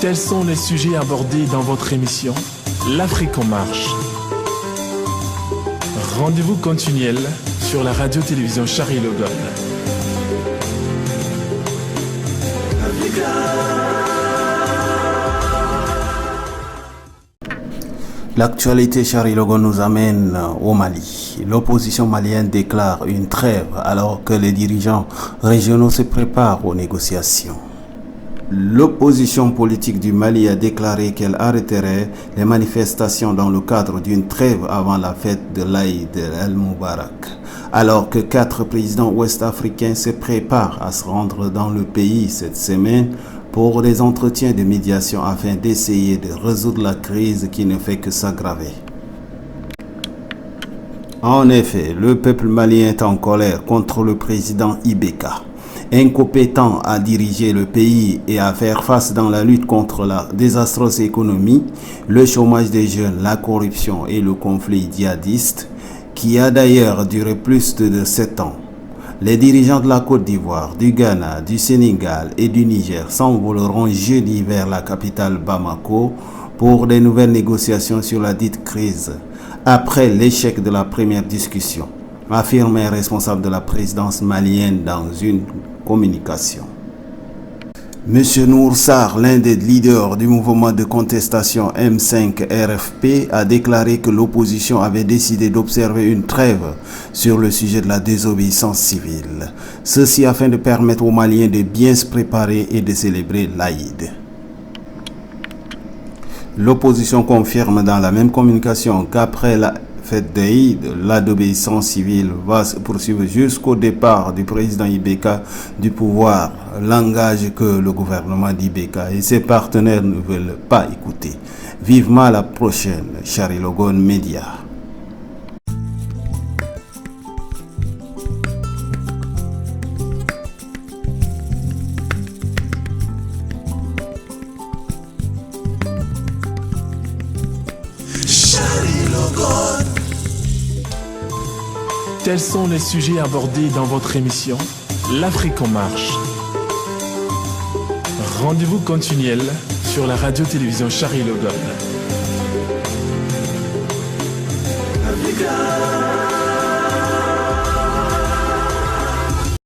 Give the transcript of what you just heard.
Tels sont les sujets abordés dans votre émission L'Afrique en marche. Rendez-vous continuel sur la radio-télévision Charlie Logan. L'actualité Charlie Logan nous amène au Mali. L'opposition malienne déclare une trêve alors que les dirigeants régionaux se préparent aux négociations. L'opposition politique du Mali a déclaré qu'elle arrêterait les manifestations dans le cadre d'une trêve avant la fête de l'Aïd el-Moubarak, alors que 4 présidents ouest-africains se préparent à se rendre dans le pays cette semaine pour des entretiens de médiation afin d'essayer de résoudre la crise qui ne fait que s'aggraver. En effet, le peuple malien est en colère contre le président Ibeka. Incompétent à diriger le pays et à faire face dans la lutte contre la désastreuse économie, le chômage des jeunes, la corruption et le conflit djihadiste, qui a d'ailleurs duré plus de 7 ans. Les dirigeants de la Côte d'Ivoire, du Ghana, du Sénégal et du Niger s'envoleront jeudi vers la capitale Bamako pour des nouvelles négociations sur la dite crise, après l'échec de la première discussion, affirme un responsable de la présidence malienne dans une communication. Monsieur Nour Sarr, l'un des leaders du mouvement de contestation M5 RFP, a déclaré que l'opposition avait décidé d'observer une trêve sur le sujet de la désobéissance civile. Ceci afin de permettre aux Maliens de bien se préparer et de célébrer l'Aïd. L'opposition confirme dans la même communication qu'après la fête d'Aïd, la désobéissance civile va se poursuivre jusqu'au départ du président Ibeka du pouvoir, langage que le gouvernement d'Ibeka et ses partenaires ne veulent pas écouter. Vivement la prochaine Charlie Logan Media. Tels sont les sujets abordés dans votre émission L'Afrique en marche. Rendez-vous continuel sur la radio-télévision Charlie Logan.